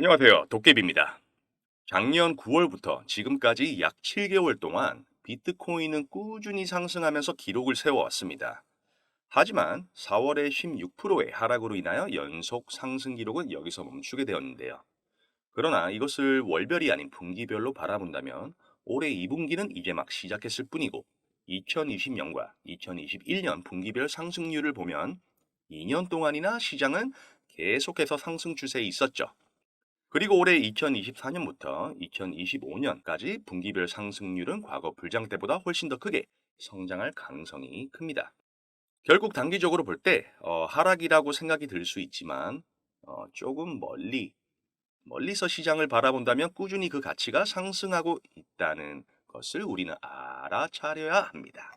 안녕하세요. 도깨비입니다. 작년 9월부터 지금까지 약 7개월 동안 비트코인은 꾸준히 상승하면서 기록을 세워왔습니다. 하지만 4월에 16%의 하락으로 인하여 연속 상승 기록은 여기서 멈추게 되었는데요. 그러나 이것을 월별이 아닌 분기별로 바라본다면 올해 2분기는 이제 막 시작했을 뿐이고 2020년과 2021년 분기별 상승률을 보면 2년 동안이나 시장은 계속해서 상승 추세에 있었죠. 그리고 올해 2024년부터 2025년까지 분기별 상승률은 과거 불장 때보다 훨씬 더 크게 성장할 가능성이 큽니다. 결국 단기적으로 볼 때 하락이라고 생각이 들 수 있지만 조금 멀리서 시장을 바라본다면 꾸준히 그 가치가 상승하고 있다는 것을 우리는 알아차려야 합니다.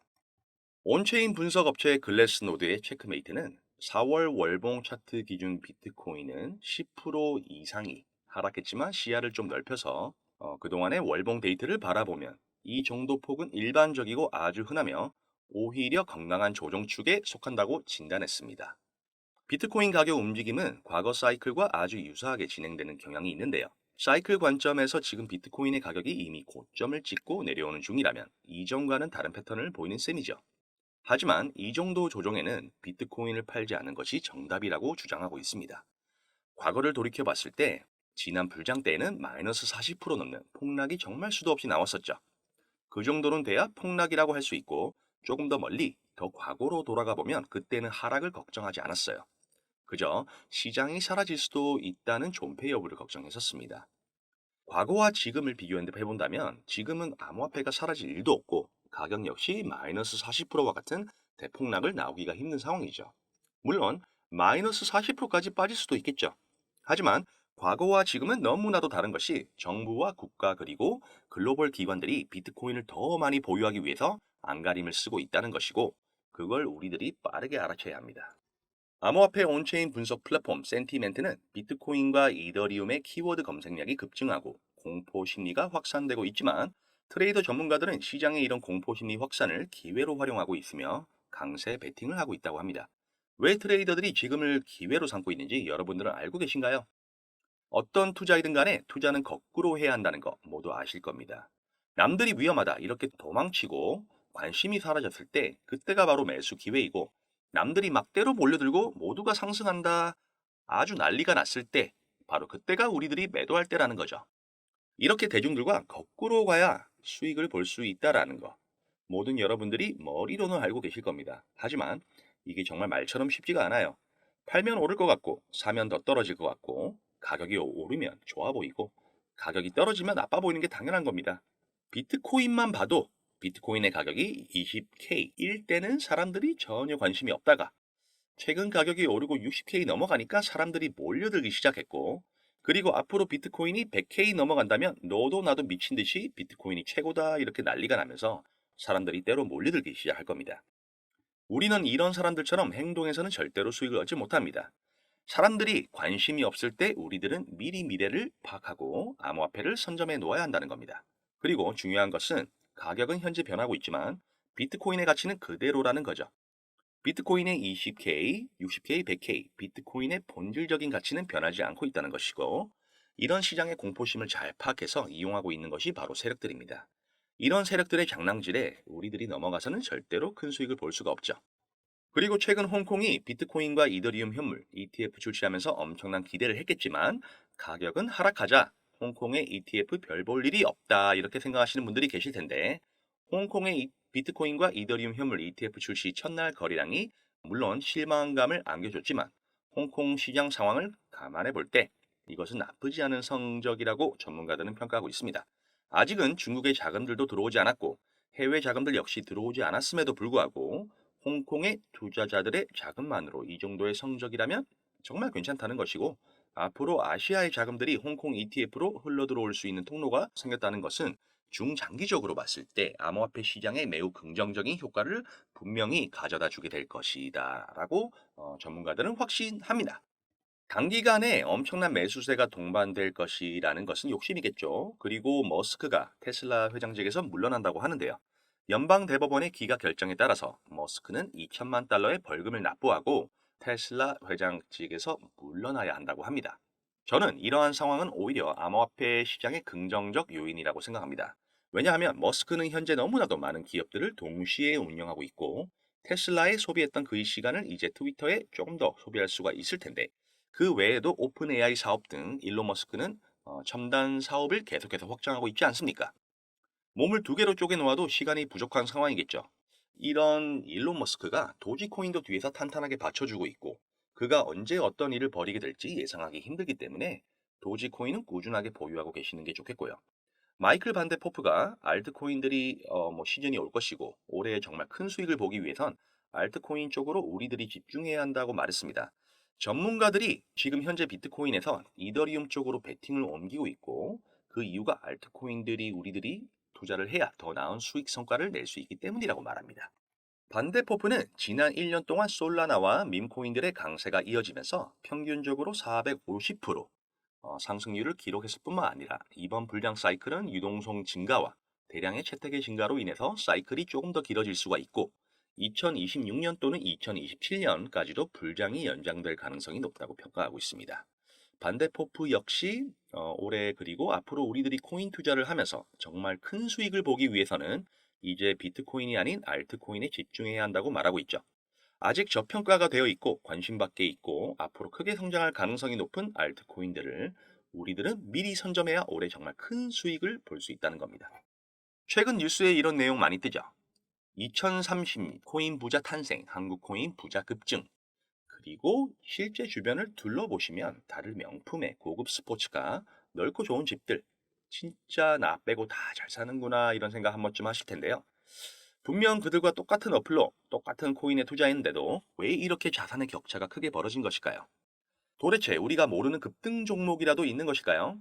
온체인 분석 업체 글래스노드의 체크메이트는 4월 월봉 차트 기준 비트코인은 10% 이상이 하락했지만 시야를 좀 넓혀서 그동안의 월봉 데이터를 바라보면 이 정도 폭은 일반적이고 아주 흔하며 오히려 건강한 조정축에 속한다고 진단했습니다. 비트코인 가격 움직임은 과거 사이클과 아주 유사하게 진행되는 경향이 있는데요. 사이클 관점에서 지금 비트코인의 가격이 이미 고점을 찍고 내려오는 중이라면 이전과는 다른 패턴을 보이는 셈이죠. 하지만 이 정도 조정에는 비트코인을 팔지 않은 것이 정답이라고 주장하고 있습니다. 과거를 돌이켜 봤을 때 지난 불장 때에는 마이너스 40% 넘는 폭락이 정말 수도 없이 나왔었죠. 그 정도는 돼야 폭락이라고 할 수 있고 조금 더 멀리 더 과거로 돌아가 보면 그때는 하락을 걱정하지 않았어요. 그저 시장이 사라질 수도 있다는 존폐 여부를 걱정했었습니다. 과거와 지금을 비교해본다면 지금은 암호화폐가 사라질 일도 없고 가격 역시 마이너스 40%와 같은 대폭락을 나오기가 힘든 상황이죠. 물론 마이너스 40%까지 빠질 수도 있겠죠. 하지만 과거와 지금은 너무나도 다른 것이 정부와 국가 그리고 글로벌 기관들이 비트코인을 더 많이 보유하기 위해서 안가림을 쓰고 있다는 것이고 그걸 우리들이 빠르게 알아채야 합니다. 암호화폐 온체인 분석 플랫폼 센티멘트는 비트코인과 이더리움의 키워드 검색량이 급증하고 공포 심리가 확산되고 있지만 트레이더 전문가들은 시장의 이런 공포 심리 확산을 기회로 활용하고 있으며 강세 베팅을 하고 있다고 합니다. 왜 트레이더들이 지금을 기회로 삼고 있는지 여러분들은 알고 계신가요? 어떤 투자이든 간에 투자는 거꾸로 해야 한다는 거 모두 아실 겁니다. 남들이 위험하다 이렇게 도망치고 관심이 사라졌을 때 그때가 바로 매수 기회이고 남들이 막대로 몰려들고 모두가 상승한다 아주 난리가 났을 때 바로 그때가 우리들이 매도할 때라는 거죠. 이렇게 대중들과 거꾸로 가야 수익을 볼 수 있다라는 거. 모든 여러분들이 머리로는 알고 계실 겁니다. 하지만 이게 정말 말처럼 쉽지가 않아요. 팔면 오를 것 같고, 사면 더 떨어질 것 같고, 가격이 오르면 좋아 보이고, 가격이 떨어지면 나빠 보이는 게 당연한 겁니다. 비트코인만 봐도 비트코인의 가격이 20K일 때는 사람들이 전혀 관심이 없다가 최근 가격이 오르고 60K 넘어가니까 사람들이 몰려들기 시작했고, 그리고 앞으로 비트코인이 100K 넘어간다면 너도 나도 미친 듯이 비트코인이 최고다 이렇게 난리가 나면서 사람들이 때로 몰려들기 시작할 겁니다. 우리는 이런 사람들처럼 행동해서는 절대로 수익을 얻지 못합니다. 사람들이 관심이 없을 때 우리들은 미리 미래를 파악하고 암호화폐를 선점해 놓아야 한다는 겁니다. 그리고 중요한 것은 가격은 현재 변하고 있지만 비트코인의 가치는 그대로라는 거죠. 비트코인의 20K, 60K, 100K, 비트코인의 본질적인 가치는 변하지 않고 있다는 것이고, 이런 시장의 공포심을 잘 파악해서 이용하고 있는 것이 바로 세력들입니다. 이런 세력들의 장난질에 우리들이 넘어가서는 절대로 큰 수익을 볼 수가 없죠. 그리고 최근 홍콩이 비트코인과 이더리움 현물 ETF 출시하면서 엄청난 기대를 했겠지만 가격은 하락하자 홍콩의 ETF 별 볼 일이 없다 이렇게 생각하시는 분들이 계실 텐데 홍콩의 비트코인과 이더리움 현물 ETF 출시 첫날 거래량이 물론 실망감을 안겨줬지만 홍콩 시장 상황을 감안해 볼 때 이것은 나쁘지 않은 성적이라고 전문가들은 평가하고 있습니다. 아직은 중국의 자금들도 들어오지 않았고 해외 자금들 역시 들어오지 않았음에도 불구하고 홍콩의 투자자들의 자금만으로 이 정도의 성적이라면 정말 괜찮다는 것이고 앞으로 아시아의 자금들이 홍콩 ETF로 흘러들어올 수 있는 통로가 생겼다는 것은 중장기적으로 봤을 때 암호화폐 시장에 매우 긍정적인 효과를 분명히 가져다 주게 될 것이다 라고 전문가들은 확신합니다. 단기간에 엄청난 매수세가 동반될 것이라는 것은 욕심이겠죠. 그리고 머스크가 테슬라 회장직에서 물러난다고 하는데요. 연방 대법원의 기각 결정에 따라서 머스크는 2천만 달러의 벌금을 납부하고 테슬라 회장직에서 물러나야 한다고 합니다. 저는 이러한 상황은 오히려 암호화폐 시장의 긍정적 요인이라고 생각합니다. 왜냐하면 머스크는 현재 너무나도 많은 기업들을 동시에 운영하고 있고 테슬라에 소비했던 그의 시간을 이제 트위터에 조금 더 소비할 수가 있을 텐데 그 외에도 오픈 AI 사업 등 일론 머스크는 첨단 사업을 계속해서 확장하고 있지 않습니까? 몸을 두 개로 쪼개 놓아도 시간이 부족한 상황이겠죠. 이런 일론 머스크가 도지코인도 뒤에서 탄탄하게 받쳐주고 있고 그가 언제 어떤 일을 벌이게 될지 예상하기 힘들기 때문에 도지코인은 꾸준하게 보유하고 계시는 게 좋겠고요. 마이클 반데 포프가 알트코인들이 시즌이 올 것이고 올해 정말 큰 수익을 보기 위해선 알트코인 쪽으로 우리들이 집중해야 한다고 말했습니다. 전문가들이 지금 현재 비트코인에서 이더리움 쪽으로 베팅을 옮기고 있고 그 이유가 알트코인들이 우리들이 투자를 해야 더 나은 수익 성과를 낼 수 있기 때문이라고 말합니다. 반대포프는 지난 1년 동안 솔라나와 밈코인들의 강세가 이어지면서 평균적으로 450% 상승률을 기록했을 뿐만 아니라 이번 불량 사이클은 유동성 증가와 대량의 채택의 증가로 인해서 사이클이 조금 더 길어질 수가 있고 2026년 또는 2027년까지도 불장이 연장될 가능성이 높다고 평가하고 있습니다. 반대포프 역시 올해 그리고 앞으로 우리들이 코인 투자를 하면서 정말 큰 수익을 보기 위해서는 이제 비트코인이 아닌 알트코인에 집중해야 한다고 말하고 있죠. 아직 저평가가 되어 있고 관심받게 있고 앞으로 크게 성장할 가능성이 높은 알트코인들을 우리들은 미리 선점해야 올해 정말 큰 수익을 볼 수 있다는 겁니다. 최근 뉴스에 이런 내용 많이 뜨죠. 2030 코인 부자 탄생, 한국 코인 부자 급증. 그리고 실제 주변을 둘러보시면 다들 명품의 고급 스포츠카, 넓고 좋은 집들. 진짜 나 빼고 다 잘 사는구나 이런 생각 한 번쯤 하실 텐데요. 분명 그들과 똑같은 어플로 똑같은 코인에 투자했는데도 왜 이렇게 자산의 격차가 크게 벌어진 것일까요? 도대체 우리가 모르는 급등 종목이라도 있는 것일까요?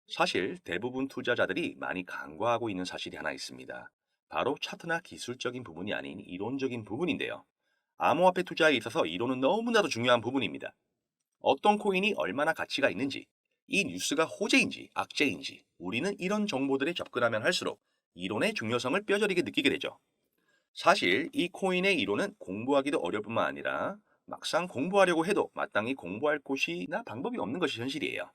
사실 대부분 투자자들이 많이 간과하고 있는 사실이 하나 있습니다. 바로 차트나 기술적인 부분이 아닌 이론적인 부분인데요. 암호화폐 투자에 있어서 이론은 너무나도 중요한 부분입니다. 어떤 코인이 얼마나 가치가 있는지, 이 뉴스가 호재인지 악재인지 우리는 이런 정보들에 접근하면 할수록 이론의 중요성을 뼈저리게 느끼게 되죠. 사실 이 코인의 이론은 공부하기도 어려울 뿐만 아니라 막상 공부하려고 해도 마땅히 공부할 곳이나 방법이 없는 것이 현실이에요.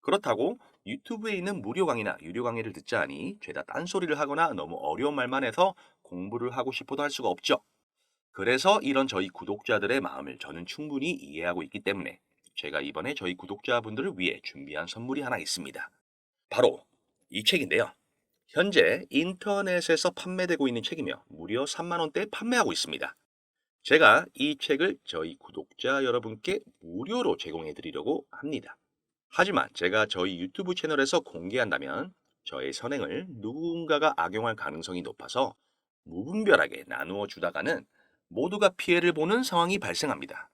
그렇다고 유튜브에 있는 무료 강의나 유료 강의를 듣자 하니 죄다 딴소리를 하거나 너무 어려운 말만 해서 공부를 하고 싶어도 할 수가 없죠. 그래서 이런 저희 구독자들의 마음을 저는 충분히 이해하고 있기 때문에 제가 이번에 저희 구독자분들을 위해 준비한 선물이 하나 있습니다. 바로 이 책인데요. 현재 인터넷에서 판매되고 있는 책이며 무려 3만 원대에 판매하고 있습니다. 제가 이 책을 저희 구독자 여러분께 무료로 제공해 드리려고 합니다. 하지만 제가 저희 유튜브 채널에서 공개한다면 저의 선행을 누군가가 악용할 가능성이 높아서 무분별하게 나누어 주다가는 모두가 피해를 보는 상황이 발생합니다.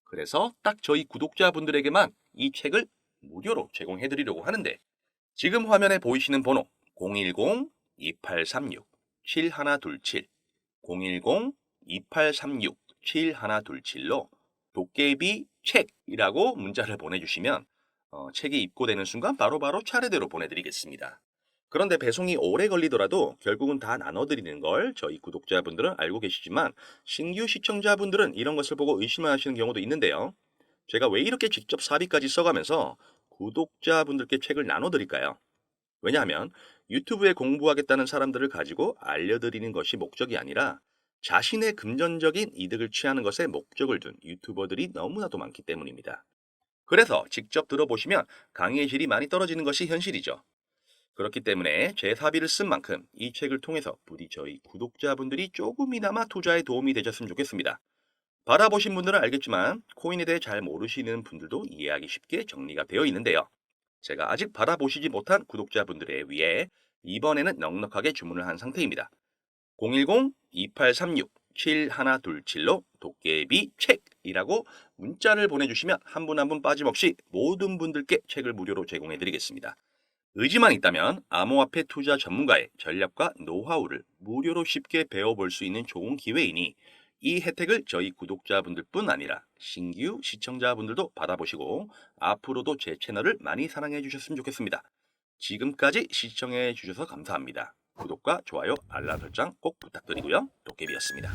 그래서 딱 저희 구독자분들에게만 이 책을 무료로 제공해 드리려고 하는데 지금 화면에 보이시는 번호 010-2836-7127 010-2836-7127로 도깨비 책이라고 문자를 보내주시면 책이 입고되는 순간 바로바로 차례대로 보내드리겠습니다. 그런데 배송이 오래 걸리더라도 결국은 다 나눠드리는 걸 저희 구독자분들은 알고 계시지만 신규 시청자분들은 이런 것을 보고 의심을 하시는 경우도 있는데요. 제가 왜 이렇게 직접 사비까지 써가면서 구독자분들께 책을 나눠드릴까요? 왜냐하면 유튜브에 공부하겠다는 사람들을 가지고 알려드리는 것이 목적이 아니라 자신의 금전적인 이득을 취하는 것에 목적을 둔 유튜버들이 너무나도 많기 때문입니다. 그래서 직접 들어보시면 강의의 질이 많이 떨어지는 것이 현실이죠. 그렇기 때문에 제 사비를 쓴 만큼 이 책을 통해서 부디 저희 구독자분들이 조금이나마 투자에 도움이 되셨으면 좋겠습니다. 받아보신 분들은 알겠지만 코인에 대해 잘 모르시는 분들도 이해하기 쉽게 정리가 되어 있는데요. 제가 아직 받아보시지 못한 구독자분들에 위해 이번에는 넉넉하게 주문을 한 상태입니다. 010-2836-7127로 도깨비 책이라고 문자를 보내주시면 한 분 한 분 빠짐없이 모든 분들께 책을 무료로 제공해 드리겠습니다. 의지만 있다면 암호화폐 투자 전문가의 전략과 노하우를 무료로 쉽게 배워볼 수 있는 좋은 기회이니 이 혜택을 저희 구독자분들뿐 아니라 신규 시청자분들도 받아보시고 앞으로도 제 채널을 많이 사랑해 주셨으면 좋겠습니다. 지금까지 시청해 주셔서 감사합니다. 구독과 좋아요, 알람 설정 꼭 부탁드리고요. 도깨비였습니다.